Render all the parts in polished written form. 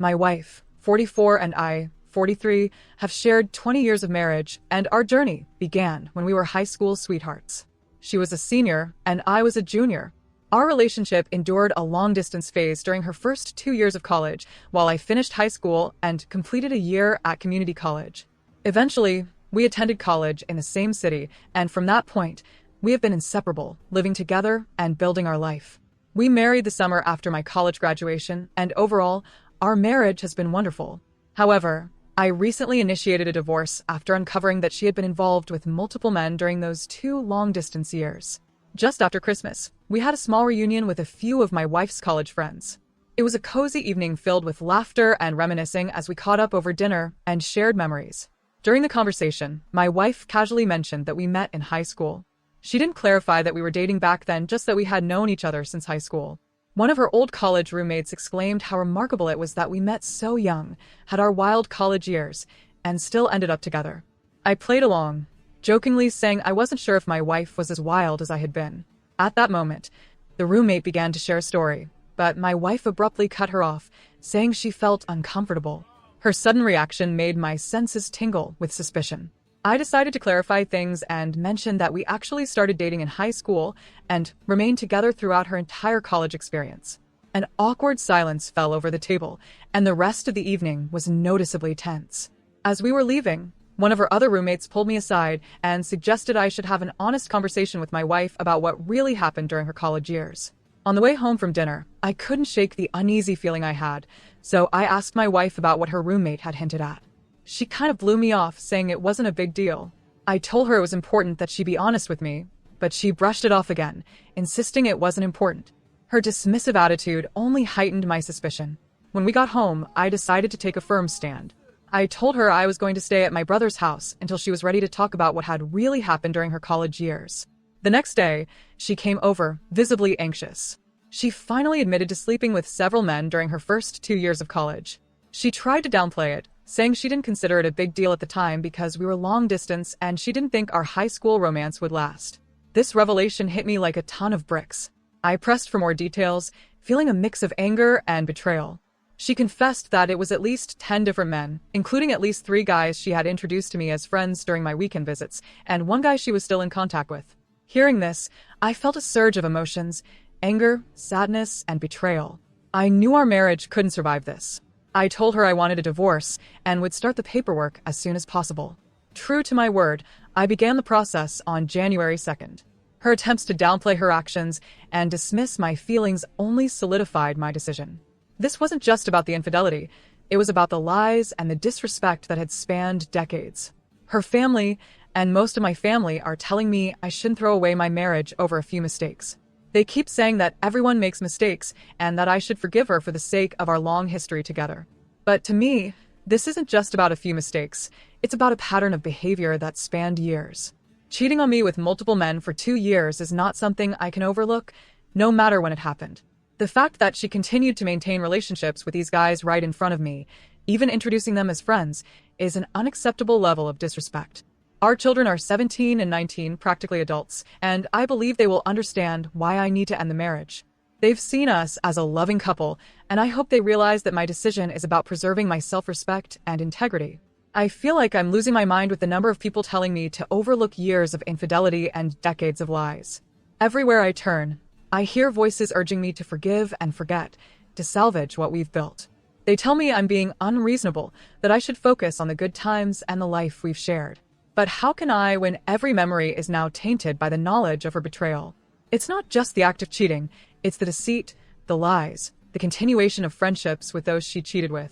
My wife, 44, and I, 43, have shared 20 years of marriage, and our journey began when we were high school sweethearts. She was a senior, and I was a junior. Our relationship endured a long-distance phase during her first 2 years of college, while I finished high school and completed a year at community college. Eventually, we attended college in the same city, and from that point, we have been inseparable, living together and building our life. We married the summer after my college graduation, and overall, our marriage has been wonderful. However, I recently initiated a divorce after uncovering that she had been involved with multiple men during those 2 long-distance years. Just after Christmas, we had a small reunion with a few of my wife's college friends. It was a cozy evening filled with laughter and reminiscing as we caught up over dinner and shared memories. During the conversation, my wife casually mentioned that we met in high school. She didn't clarify that we were dating back then, just that we had known each other since high school. One of her old college roommates exclaimed how remarkable it was that we met so young, had our wild college years, and still ended up together. I played along, jokingly saying I wasn't sure if my wife was as wild as I had been. At that moment, the roommate began to share a story, but my wife abruptly cut her off, saying she felt uncomfortable. Her sudden reaction made my senses tingle with suspicion. I decided to clarify things and mention that we actually started dating in high school and remained together throughout her entire college experience. An awkward silence fell over the table, and the rest of the evening was noticeably tense. As we were leaving, one of her other roommates pulled me aside and suggested I should have an honest conversation with my wife about what really happened during her college years. On the way home from dinner, I couldn't shake the uneasy feeling I had, so I asked my wife about what her roommate had hinted at. She kind of blew me off, saying it wasn't a big deal. I told her it was important that she be honest with me, but she brushed it off again, insisting it wasn't important. Her dismissive attitude only heightened my suspicion. When we got home, I decided to take a firm stand. I told her I was going to stay at my brother's house until she was ready to talk about what had really happened during her college years. The next day, she came over, visibly anxious. She finally admitted to sleeping with several men during her first 2 years of college. She tried to downplay it, saying she didn't consider it a big deal at the time because we were long distance and she didn't think our high school romance would last. This revelation hit me like a ton of bricks. I pressed for more details, feeling a mix of anger and betrayal. She confessed that it was at least 10 different men, including at least 3 guys she had introduced to me as friends during my weekend visits, and 1 guy she was still in contact with. Hearing this, I felt a surge of emotions: anger, sadness, and betrayal. I knew our marriage couldn't survive this. I told her I wanted a divorce and would start the paperwork as soon as possible. True to my word, I began the process on January 2nd. Her attempts to downplay her actions and dismiss my feelings only solidified my decision. This wasn't just about the infidelity, it was about the lies and the disrespect that had spanned decades. Her family, and most of my family, are telling me I shouldn't throw away my marriage over a few mistakes. They keep saying that everyone makes mistakes and that I should forgive her for the sake of our long history together. But to me, this isn't just about a few mistakes. It's about a pattern of behavior that spanned years. Cheating on me with multiple men for 2 years is not something I can overlook, no matter when it happened. The fact that she continued to maintain relationships with these guys right in front of me, even introducing them as friends, is an unacceptable level of disrespect. Our children are 17 and 19, practically adults, and I believe they will understand why I need to end the marriage. They've seen us as a loving couple, and I hope they realize that my decision is about preserving my self-respect and integrity. I feel like I'm losing my mind with the number of people telling me to overlook years of infidelity and decades of lies. Everywhere I turn, I hear voices urging me to forgive and forget, to salvage what we've built. They tell me I'm being unreasonable, that I should focus on the good times and the life we've shared. But how can I when every memory is now tainted by the knowledge of her betrayal? It's not just the act of cheating, it's the deceit, the lies, the continuation of friendships with those she cheated with.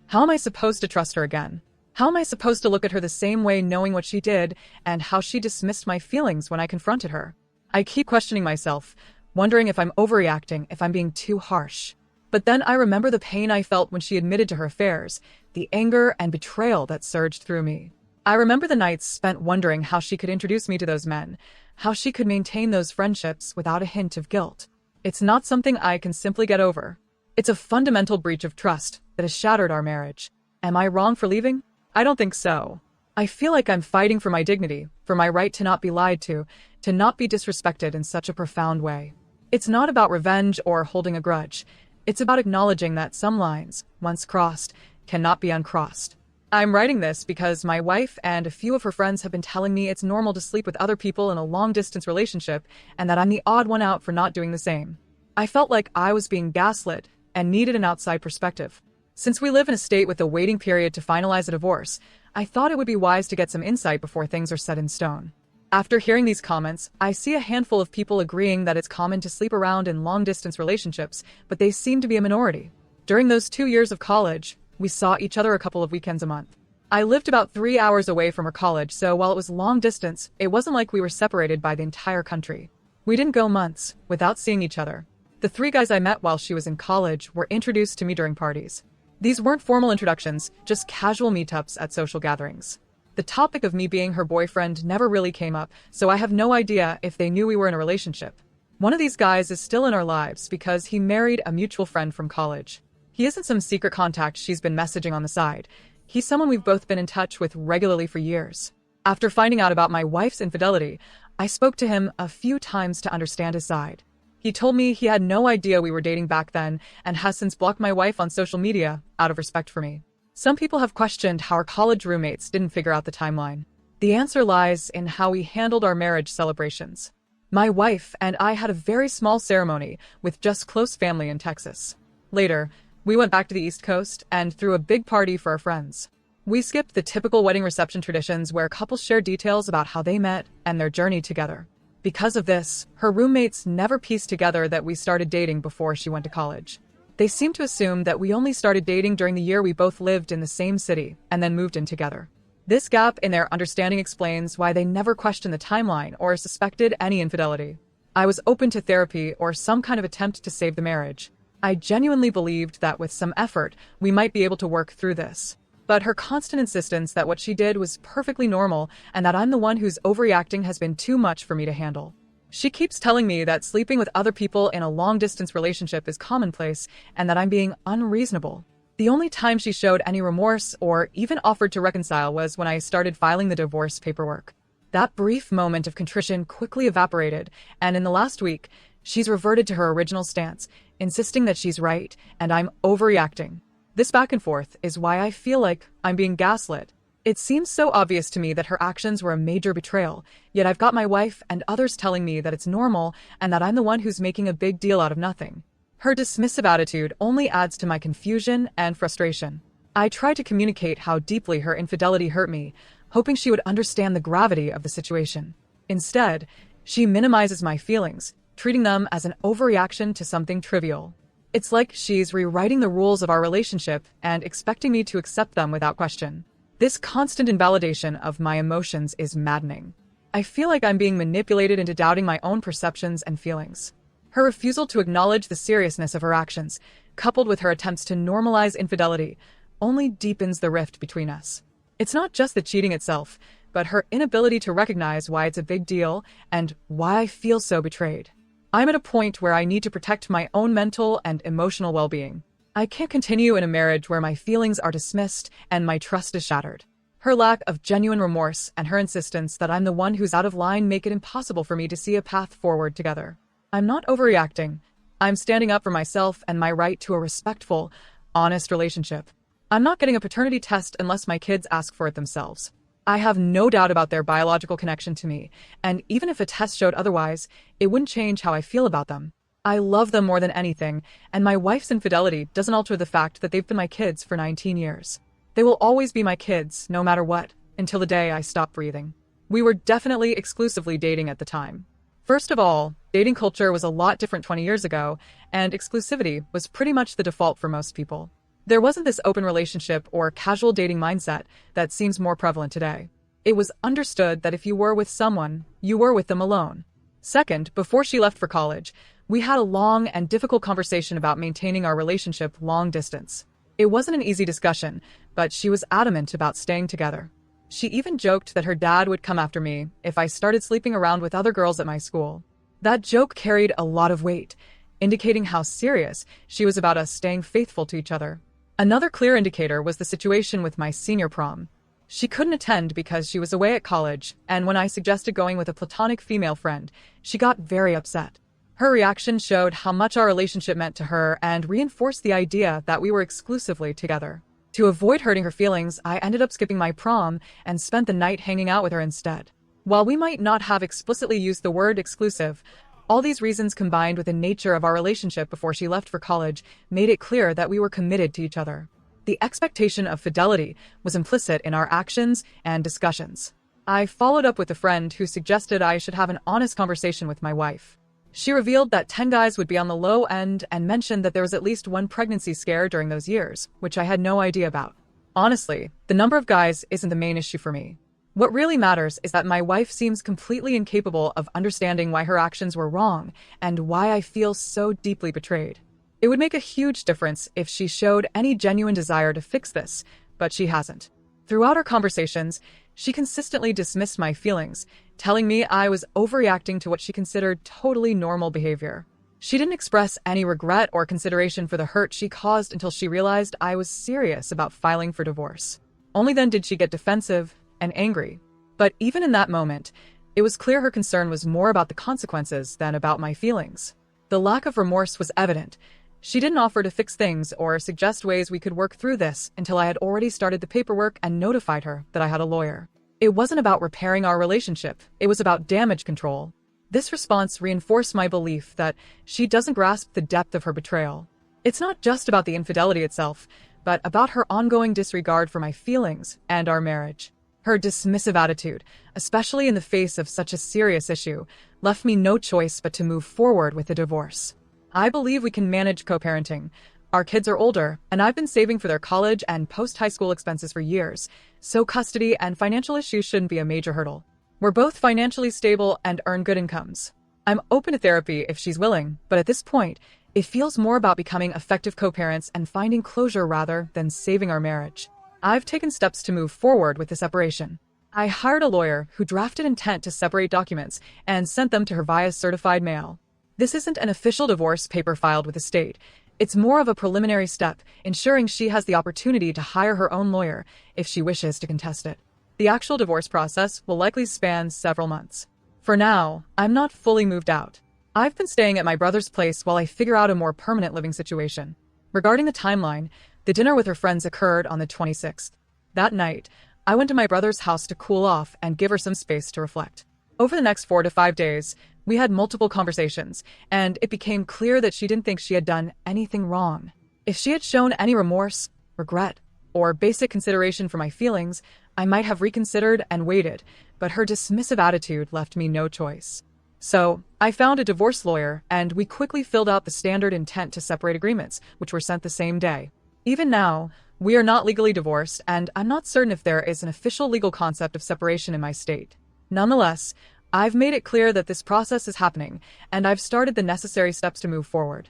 How am I supposed to trust her again? How am I supposed to look at her the same way knowing what she did and how she dismissed my feelings when I confronted her? I keep questioning myself, wondering if I'm overreacting, if I'm being too harsh. But then I remember the pain I felt when she admitted to her affairs, the anger and betrayal that surged through me. I remember the nights spent wondering how she could introduce me to those men, how she could maintain those friendships without a hint of guilt. It's not something I can simply get over. It's a fundamental breach of trust that has shattered our marriage. Am I wrong for leaving? I don't think so. I feel like I'm fighting for my dignity, for my right to not be lied to not be disrespected in such a profound way. It's not about revenge or holding a grudge. It's about acknowledging that some lines, once crossed, cannot be uncrossed. I'm writing this because my wife and a few of her friends have been telling me it's normal to sleep with other people in a long-distance relationship and that I'm the odd one out for not doing the same. I felt like I was being gaslit and needed an outside perspective. Since we live in a state with a waiting period to finalize a divorce, I thought it would be wise to get some insight before things are set in stone. After hearing these comments, I see a handful of people agreeing that it's common to sleep around in long-distance relationships, but they seem to be a minority. During those 2 years of college, we saw each other a couple of weekends a month. I lived about 3 hours away from her college, so while it was long distance, it wasn't like we were separated by the entire country. We didn't go months without seeing each other. The 3 guys I met while she was in college were introduced to me during parties. These weren't formal introductions, just casual meetups at social gatherings. The topic of me being her boyfriend never really came up, so I have no idea if they knew we were in a relationship. One of these guys is still in our lives because he married a mutual friend from college. He isn't some secret contact she's been messaging on the side. He's someone we've both been in touch with regularly for years. After finding out about my wife's infidelity, I spoke to him a few times to understand his side. He told me he had no idea we were dating back then and has since blocked my wife on social media out of respect for me. Some people have questioned how our college roommates didn't figure out the timeline. The answer lies in how we handled our marriage celebrations. My wife and I had a very small ceremony with just close family in Texas. Later, we went back to the East Coast and threw a big party for our friends. We skipped the typical wedding reception traditions where couples share details about how they met and their journey together. Because of this, her roommates never pieced together that we started dating before she went to college. They seemed to assume that we only started dating during the year we both lived in the same city and then moved in together. This gap in their understanding explains why they never questioned the timeline or suspected any infidelity. I was open to therapy or some kind of attempt to save the marriage. I genuinely believed that with some effort, we might be able to work through this. But her constant insistence that what she did was perfectly normal and that I'm the one who's overreacting has been too much for me to handle. She keeps telling me that sleeping with other people in a long-distance relationship is commonplace and that I'm being unreasonable. The only time she showed any remorse or even offered to reconcile was when I started filing the divorce paperwork. That brief moment of contrition quickly evaporated, and in the last week, she's reverted to her original stance, insisting that she's right and I'm overreacting. This back and forth is why I feel like I'm being gaslit. It seems so obvious to me that her actions were a major betrayal, yet I've got my wife and others telling me that it's normal and that I'm the one who's making a big deal out of nothing. Her dismissive attitude only adds to my confusion and frustration. I try to communicate how deeply her infidelity hurt me, hoping she would understand the gravity of the situation. Instead, she minimizes my feelings, treating them as an overreaction to something trivial. It's like she's rewriting the rules of our relationship and expecting me to accept them without question. This constant invalidation of my emotions is maddening. I feel like I'm being manipulated into doubting my own perceptions and feelings. Her refusal to acknowledge the seriousness of her actions, coupled with her attempts to normalize infidelity, only deepens the rift between us. It's not just the cheating itself, but her inability to recognize why it's a big deal and why I feel so betrayed. I'm at a point where I need to protect my own mental and emotional well-being. I can't continue in a marriage where my feelings are dismissed and my trust is shattered. Her lack of genuine remorse and her insistence that I'm the one who's out of line make it impossible for me to see a path forward together. I'm not overreacting. I'm standing up for myself and my right to a respectful, honest relationship. I'm not getting a paternity test unless my kids ask for it themselves. I have no doubt about their biological connection to me, and even if a test showed otherwise, it wouldn't change how I feel about them. I love them more than anything, and my wife's infidelity doesn't alter the fact that they've been my kids for 19 years. They will always be my kids, no matter what, until the day I stop breathing. We were definitely exclusively dating at the time. First of all, dating culture was a lot different 20 years ago, and exclusivity was pretty much the default for most people. There wasn't this open relationship or casual dating mindset that seems more prevalent today. It was understood that if you were with someone, you were with them alone. Second, before she left for college, we had a long and difficult conversation about maintaining our relationship long distance. It wasn't an easy discussion, but she was adamant about staying together. She even joked that her dad would come after me if I started sleeping around with other girls at my school. That joke carried a lot of weight, indicating how serious she was about us staying faithful to each other. Another clear indicator was the situation with my senior prom. She couldn't attend because she was away at college, and when I suggested going with a platonic female friend, she got very upset. Her reaction showed how much our relationship meant to her and reinforced the idea that we were exclusively together. To avoid hurting her feelings, I ended up skipping my prom and spent the night hanging out with her instead. While we might not have explicitly used the word exclusive, all these reasons combined with the nature of our relationship before she left for college made it clear that we were committed to each other. The expectation of fidelity was implicit in our actions and discussions. I followed up with a friend who suggested I should have an honest conversation with my wife. She revealed that 10 guys would be on the low end and mentioned that there was at least one pregnancy scare during those years, which I had no idea about. Honestly, the number of guys isn't the main issue for me. What really matters is that my wife seems completely incapable of understanding why her actions were wrong and why I feel so deeply betrayed. It would make a huge difference if she showed any genuine desire to fix this, but she hasn't. Throughout our conversations, she consistently dismissed my feelings, telling me I was overreacting to what she considered totally normal behavior. She didn't express any regret or consideration for the hurt she caused until she realized I was serious about filing for divorce. Only then did she get defensive and angry. But even in that moment, it was clear her concern was more about the consequences than about my feelings. The lack of remorse was evident. She didn't offer to fix things or suggest ways we could work through this until I had already started the paperwork and notified her that I had a lawyer. It wasn't about repairing our relationship, it was about damage control. This response reinforced my belief that she doesn't grasp the depth of her betrayal. It's not just about the infidelity itself, but about her ongoing disregard for my feelings and our marriage. Her dismissive attitude, especially in the face of such a serious issue, left me no choice but to move forward with the divorce. I believe we can manage co-parenting. Our kids are older, and I've been saving for their college and post-high school expenses for years, so custody and financial issues shouldn't be a major hurdle. We're both financially stable and earn good incomes. I'm open to therapy if she's willing, but at this point, it feels more about becoming effective co-parents and finding closure rather than saving our marriage. I've taken steps to move forward with the separation. I hired a lawyer who drafted intent to separate documents and sent them to her via certified mail. This isn't an official divorce paper filed with the state. It's more of a preliminary step, ensuring she has the opportunity to hire her own lawyer if she wishes to contest it. The actual divorce process will likely span several months. For now, I'm not fully moved out. I've been staying at my brother's place while I figure out a more permanent living situation. Regarding the timeline, the dinner with her friends occurred on the 26th. That night, I went to my brother's house to cool off and give her some space to reflect. Over the next 4 to 5 days, we had multiple conversations, and it became clear that she didn't think she had done anything wrong. If she had shown any remorse, regret, or basic consideration for my feelings, I might have reconsidered and waited, but her dismissive attitude left me no choice. So, I found a divorce lawyer, and we quickly filled out the standard intent to separate agreements, which were sent the same day. Even now, we are not legally divorced, and I'm not certain if there is an official legal concept of separation in my state. Nonetheless, I've made it clear that this process is happening, and I've started the necessary steps to move forward.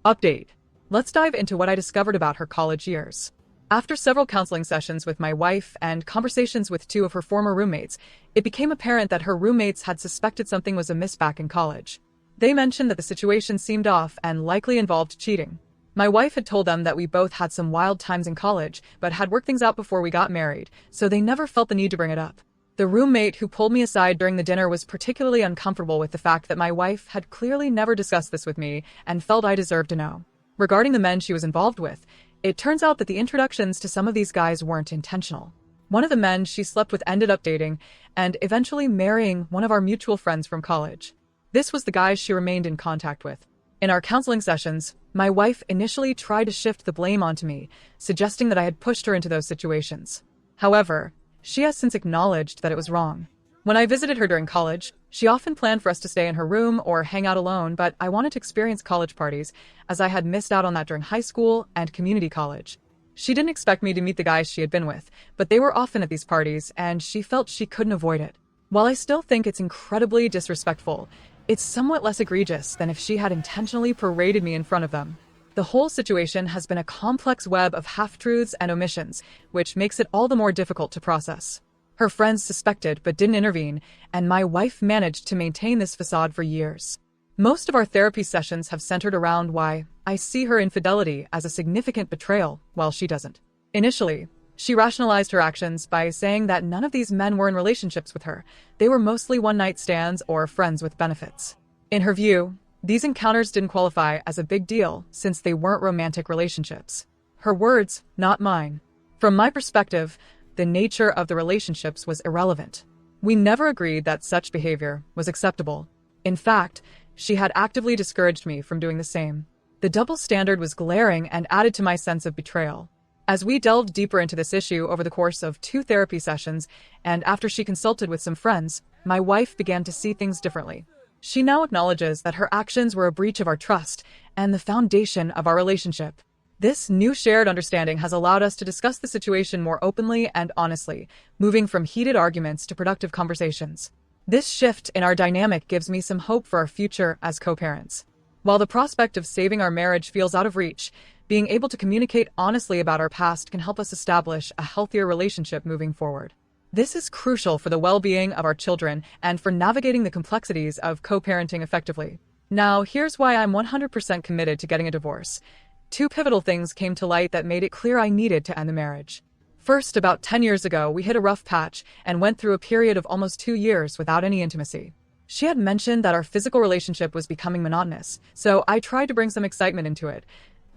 Update. Let's dive into what I discovered about her college years. After several counseling sessions with my wife and conversations with 2 of her former roommates, it became apparent that her roommates had suspected something was amiss back in college. They mentioned that the situation seemed off and likely involved cheating. My wife had told them that we both had some wild times in college, but had worked things out before we got married, so they never felt the need to bring it up. The roommate who pulled me aside during the dinner was particularly uncomfortable with the fact that my wife had clearly never discussed this with me and felt I deserved to know. Regarding the men she was involved with, it turns out that the introductions to some of these guys weren't intentional. One of the men she slept with ended up dating and eventually marrying one of our mutual friends from college. This was the guy she remained in contact with. In our counseling sessions, my wife initially tried to shift the blame onto me, suggesting that I had pushed her into those situations. However, she has since acknowledged that it was wrong. When I visited her during college, she often planned for us to stay in her room or hang out alone, but I wanted to experience college parties, as I had missed out on that during high school and community college. She didn't expect me to meet the guys she had been with, but they were often at these parties, and she felt she couldn't avoid it. While I still think it's incredibly disrespectful, it's somewhat less egregious than if she had intentionally paraded me in front of them. The whole situation has been a complex web of half-truths and omissions, which makes it all the more difficult to process. Her friends suspected but didn't intervene, and my wife managed to maintain this facade for years. Most of our therapy sessions have centered around why I see her infidelity as a significant betrayal, while she doesn't. Initially, she rationalized her actions by saying that none of these men were in relationships with her. They were mostly one-night stands or friends with benefits. In her view, These encounters didn't qualify as a big deal since they weren't romantic relationships. Her words, not mine. From my perspective, the nature of the relationships was irrelevant. We never agreed that such behavior was acceptable. In fact, she had actively discouraged me from doing the same. The double standard was glaring and added to my sense of betrayal. As we delved deeper into this issue over the course of 2 therapy sessions, and after she consulted with some friends, my wife began to see things differently. She now acknowledges that her actions were a breach of our trust and the foundation of our relationship. This new shared understanding has allowed us to discuss the situation more openly and honestly, moving from heated arguments to productive conversations. This shift in our dynamic gives me some hope for our future as co-parents. While the prospect of saving our marriage feels out of reach, being able to communicate honestly about our past can help us establish a healthier relationship moving forward. This is crucial for the well-being of our children and for navigating the complexities of co-parenting effectively. Now, here's why I'm 100% committed to getting a divorce. 2 pivotal things came to light that made it clear I needed to end the marriage. First, about 10 years ago, we hit a rough patch and went through a period of almost 2 years without any intimacy. She had mentioned that our physical relationship was becoming monotonous, so I tried to bring some excitement into it.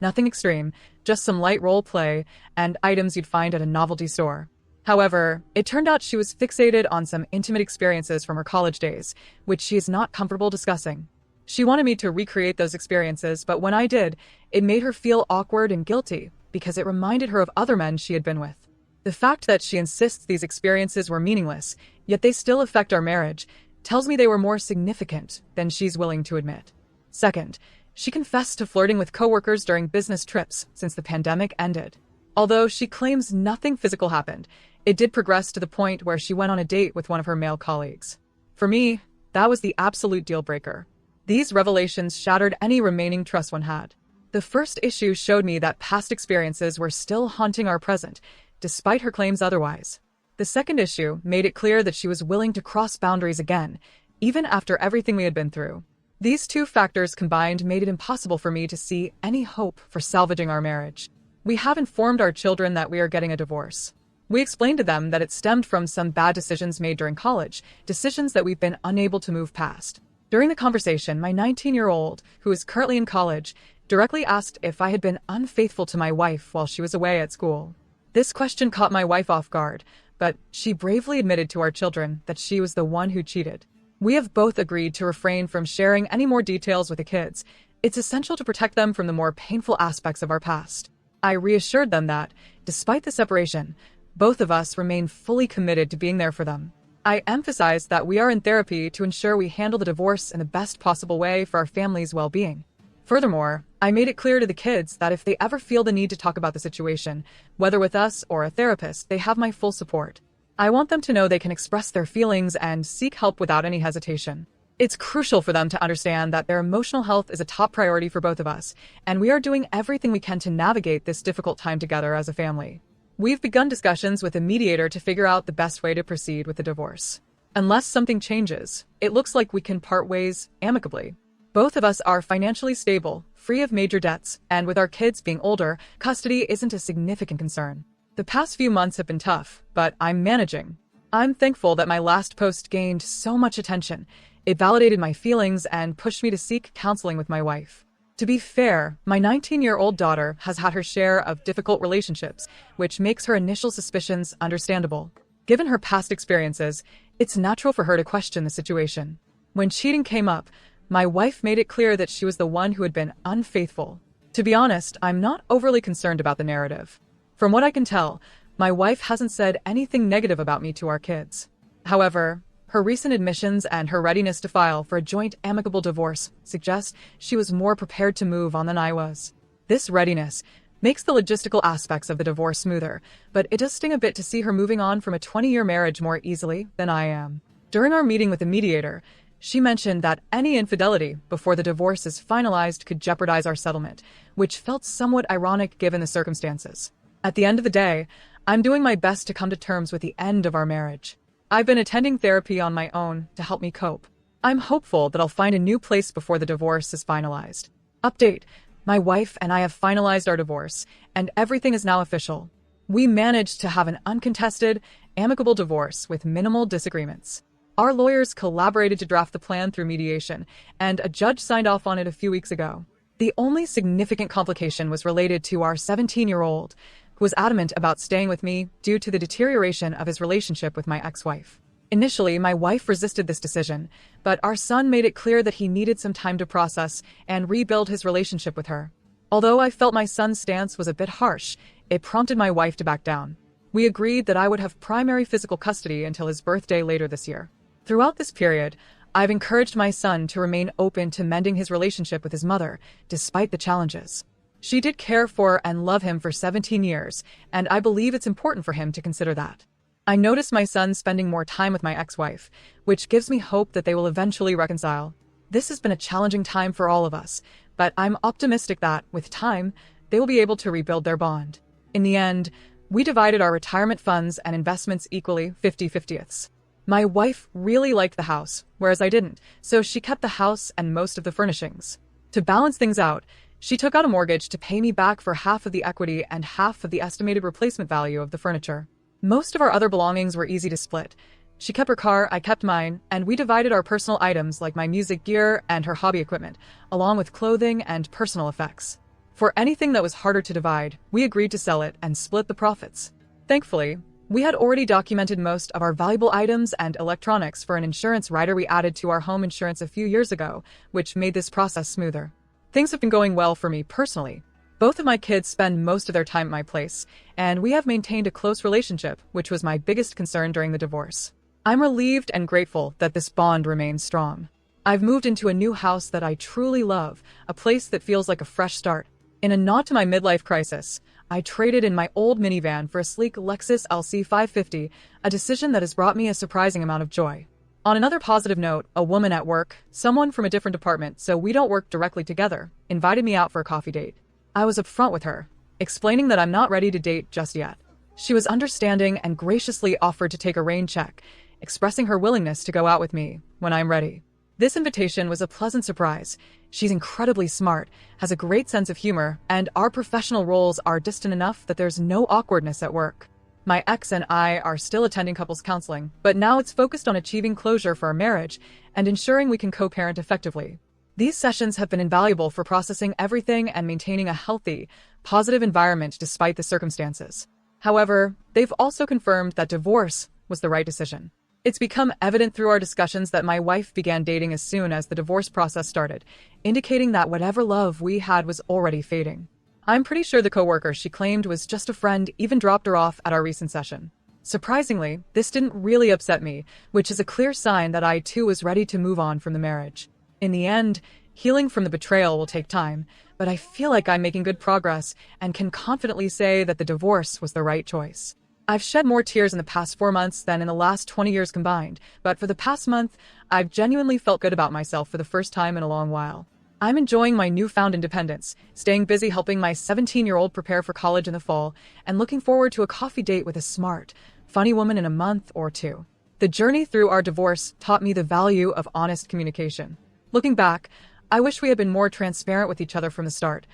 Nothing extreme, just some light role play and items you'd find at a novelty store. However, it turned out she was fixated on some intimate experiences from her college days, which she is not comfortable discussing. She wanted me to recreate those experiences, but when I did, it made her feel awkward and guilty because it reminded her of other men she had been with. The fact that she insists these experiences were meaningless, yet they still affect our marriage, tells me they were more significant than she's willing to admit. Second, she confessed to flirting with coworkers during business trips since the pandemic ended. Although she claims nothing physical happened, it did progress to the point where she went on a date with one of her male colleagues. For me, that was the absolute deal breaker. These revelations shattered any remaining trust one had. The first issue showed me that past experiences were still haunting our present, despite her claims otherwise. The second issue made it clear that she was willing to cross boundaries again, even after everything we had been through. These 2 factors combined made it impossible for me to see any hope for salvaging our marriage. We have informed our children that we are getting a divorce. We explained to them that it stemmed from some bad decisions made during college, decisions that we've been unable to move past. During the conversation, my 19-year-old, who is currently in college, directly asked if I had been unfaithful to my wife while she was away at school. This question caught my wife off guard, but she bravely admitted to our children that she was the one who cheated. We have both agreed to refrain from sharing any more details with the kids. It's essential to protect them from the more painful aspects of our past. I reassured them that, despite the separation, both of us remain fully committed to being there for them. I emphasized that we are in therapy to ensure we handle the divorce in the best possible way for our family's well-being. Furthermore, I made it clear to the kids that if they ever feel the need to talk about the situation, whether with us or a therapist, they have my full support. I want them to know they can express their feelings and seek help without any hesitation. It's crucial for them to understand that their emotional health is a top priority for both of us, and we are doing everything we can to navigate this difficult time together as a family. We've begun discussions with a mediator to figure out the best way to proceed with the divorce. Unless something changes, it looks like we can part ways amicably. Both of us are financially stable, free of major debts, and with our kids being older, custody isn't a significant concern. The past few months have been tough, but I'm managing. I'm thankful that my last post gained so much attention. It validated my feelings and pushed me to seek counseling with my wife. To be fair, my 19-year-old daughter has had her share of difficult relationships, which makes her initial suspicions understandable. Given her past experiences, it's natural for her to question the situation. When cheating came up, my wife made it clear that she was the one who had been unfaithful. To be honest, I'm not overly concerned about the narrative. From what I can tell, my wife hasn't said anything negative about me to our kids. However, her recent admissions and her readiness to file for a joint amicable divorce suggest she was more prepared to move on than I was. This readiness makes the logistical aspects of the divorce smoother, but it does sting a bit to see her moving on from a 20-year marriage more easily than I am. During our meeting with the mediator, she mentioned that any infidelity before the divorce is finalized could jeopardize our settlement, which felt somewhat ironic given the circumstances. At the end of the day, I'm doing my best to come to terms with the end of our marriage. I've been attending therapy on my own to help me cope. I'm hopeful that I'll find a new place before the divorce is finalized. Update: my wife and I have finalized our divorce, and everything is now official. We managed to have an uncontested, amicable divorce with minimal disagreements. Our lawyers collaborated to draft the plan through mediation, and a judge signed off on it a few weeks ago. The only significant complication was related to our 17-year-old, who was adamant about staying with me due to the deterioration of his relationship with my ex-wife. Initially, my wife resisted this decision, but our son made it clear that he needed some time to process and rebuild his relationship with her. Although I felt my son's stance was a bit harsh, it prompted my wife to back down. We agreed that I would have primary physical custody until his birthday later this year. Throughout this period, I've encouraged my son to remain open to mending his relationship with his mother, despite the challenges. She did care for and love him for 17 years, and I believe it's important for him to consider that. I notice my son spending more time with my ex-wife, which gives me hope that they will eventually reconcile. This has been a challenging time for all of us, but I'm optimistic that, with time, they will be able to rebuild their bond. In the end, we divided our retirement funds and investments equally, 50-50ths. My wife really liked the house, whereas I didn't, so she kept the house and most of the furnishings. To balance things out, she took out a mortgage to pay me back for half of the equity and half of the estimated replacement value of the furniture. Most of our other belongings were easy to split. She kept her car, I kept mine, and we divided our personal items like my music gear and her hobby equipment, along with clothing and personal effects. For anything that was harder to divide, we agreed to sell it and split the profits. Thankfully, we had already documented most of our valuable items and electronics for an insurance rider we added to our home insurance a few years ago, which made this process smoother. Things have been going well for me personally. Both of my kids spend most of their time at my place, and we have maintained a close relationship, which was my biggest concern during the divorce. I'm relieved and grateful that this bond remains strong. I've moved into a new house that I truly love, a place that feels like a fresh start. In a nod to my midlife crisis, I traded in my old minivan for a sleek Lexus LC 550, a decision that has brought me a surprising amount of joy. On another positive note, a woman at work, someone from a different department so we don't work directly together, invited me out for a coffee date. I was upfront with her, explaining that I'm not ready to date just yet. She was understanding and graciously offered to take a rain check, expressing her willingness to go out with me when I'm ready. This invitation was a pleasant surprise. She's incredibly smart, has a great sense of humor, and our professional roles are distant enough that there's no awkwardness at work. My ex and I are still attending couples counseling, but now it's focused on achieving closure for our marriage and ensuring we can co-parent effectively. These sessions have been invaluable for processing everything and maintaining a healthy, positive environment despite the circumstances. However, they've also confirmed that divorce was the right decision. It's become evident through our discussions that my wife began dating as soon as the divorce process started, indicating that whatever love we had was already fading. I'm pretty sure the coworker she claimed was just a friend even dropped her off at our recent session. Surprisingly, this didn't really upset me, which is a clear sign that I too was ready to move on from the marriage. In the end, healing from the betrayal will take time, but I feel like I'm making good progress and can confidently say that the divorce was the right choice. I've shed more tears in the past 4 months than in the last 20 years combined, but for the past month, I've genuinely felt good about myself for the first time in a long while. I'm enjoying my newfound independence, staying busy helping my 17-year-old prepare for college in the fall, and looking forward to a coffee date with a smart, funny woman in a month or two. The journey through our divorce taught me the value of honest communication. Looking back, I wish we had been more transparent with each other from the start.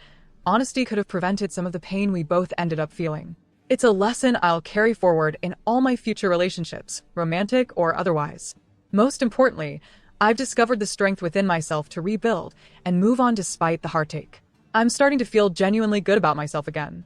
Honesty could have prevented some of the pain we both ended up feeling. It's a lesson I'll carry forward in all my future relationships, romantic or otherwise. Most importantly, I've discovered the strength within myself to rebuild and move on despite the heartache. I'm starting to feel genuinely good about myself again.